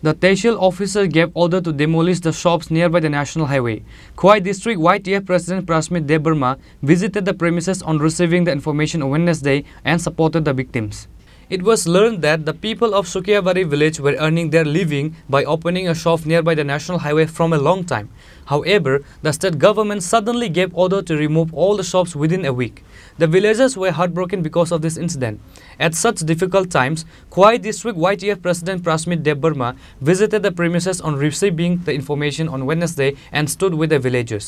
The Tehsil officer gave order to demolish the shops nearby the national highway. Khwai District YTF President Prasmit Debarma visited the premises on receiving the information on Wednesday and supported the victims. It was learned that the people of Sukiavari village were earning their living by opening a shop nearby the national highway from a long time. However, the state government suddenly gave order to remove all the shops within a week. The villagers were heartbroken because of this incident. At such difficult times, Khwai District YTF President Prasmit Debarma visited the premises on receiving the information on Wednesday and stood with the villagers.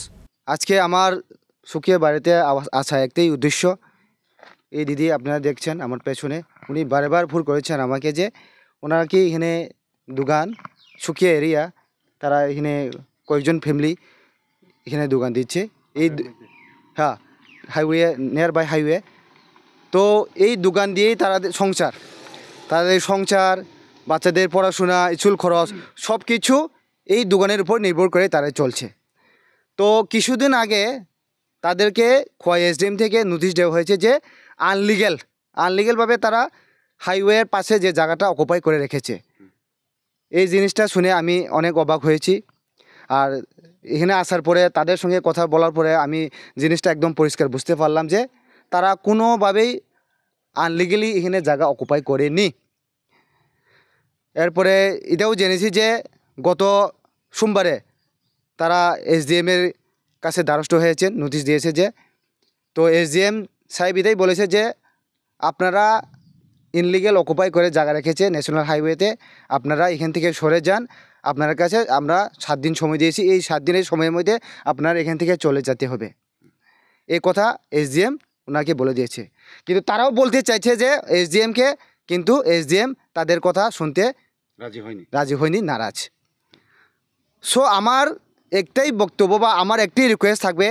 আজকে আমার সুকিয়াবাড়িতে আসা একটাই উদ্দেশ্য। এই দিদি আপনারা দেখছেন আমার পেছনে, উনি বারবার ফোন করেছেন আমাকে যে ওনারা কি এখানে দোকান সুকিয়া এরিয়া, তারা এখানে কয়েকজন ফ্যামিলি এখানে দোকান দিচ্ছে এই হ্যাঁ হাইওয়ে নিয়ার বাই হাইওয়ে। তো এই দোকান দিয়েই তাদের সংসার বাচ্চাদের পড়াশোনা স্কুল খরচ সব কিছু এই দোকানের উপর নির্ভর করে তারা চলছে। তো কিছুদিন আগে তাদেরকে খোয়াই এসডিএম থেকে নোটিশ দেওয়া হয়েছে যে আনলিগেলভাবে তারা হাইওয়ের পাশে যে জায়গাটা অকুপাই করে রেখেছে। এই জিনিসটা শুনে আমি অনেক অবাক হয়েছি। আর এখানে আসার পরে তাদের সঙ্গে কথা বলার পরে আমি জিনিসটা একদম পরিষ্কার বুঝতে পারলাম যে তারা কোনোভাবেই আনলিগেলি এখানে জায়গা অকুপাই করেনি। এরপরে এটাও জেনেছি যে গত সোমবারে তারা এসডিএমের কাছে দ্বারস্থ হয়েছেন, নোটিশ দিয়েছে যে, তো এসডিএম সাহেব এটাই বলেছে যে আপনারা ইনলিগেল অকুপাই করে জায়গা রেখেছে ন্যাশনাল হাইওয়েতে, আপনারা এখান থেকে সরে যান, আপনার কাছে আমরা 7 দিন সময় দিয়েছি, এই 7 দিনের সময়ের মধ্যে আপনার এখান থেকে চলে যেতে হবে। এই কথা এসডিএম ওনাকে বলে দিয়েছে। কিন্তু তারাও বলতে চাইছে যে এসডিএমকে, কিন্তু এসডিএম তাদের কথা শুনতে রাজি হয়নি, নারাজ। সো আমার একটাই বক্তব্য বা আমার একটাই রিকোয়েস্ট থাকবে,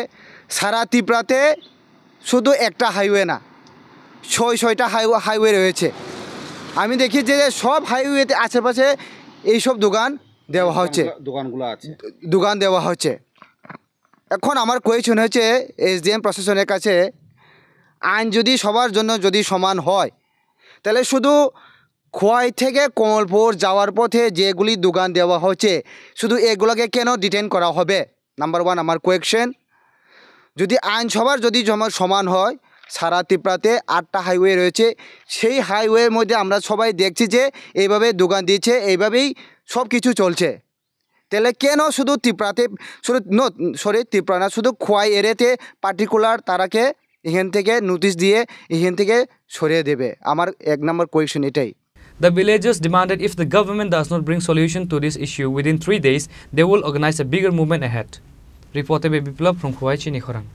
সারা ত্রিপুরাতে শুধু একটা হাইওয়ে না, 6টা হাইওয়ে রয়েছে। আমি দেখি যে সব হাইওয়েতে আশেপাশে এইসব দোকান দেওয়া হচ্ছে। এখন আমার কোয়েশ্চন হচ্ছে এসডিএম প্রশাসনের কাছে, আইন যদি সবার জন্য যদি সমান হয়, তাহলে শুধু খোয়াই থেকে কমলপুর যাওয়ার পথে যেগুলি দোকান দেওয়া হচ্ছে শুধু এগুলোকে কেন ডিটেইন করা হবে? নাম্বার 1 আমার কোয়েশ্চেন। যদি আইন সবার যদি সমান হয়, সারা ত্রিপুরাতে 8টা হাইওয়ে রয়েছে, সেই হাইওয়ের মধ্যে আমরা সবাই দেখছি যে এইভাবে দোকান দিচ্ছে, এইভাবেই সব কিছু চলছে। তাহলে কেন শুধু ত্রিপুরাতে, ত্রিপুরা না, শুধু খোয়াই এরিয়াতে পার্টিকুলার তারাকে এখান থেকে নোটিশ দিয়ে এখান থেকে সরিয়ে দেবে? আমার 1 নম্বর কোয়েশ্চেন এটাই। The villagers demanded if the government does not bring solution to this issue within 3 days, they will organize a bigger movement ahead. Reported by Biplab from Khwai Chinikhorang.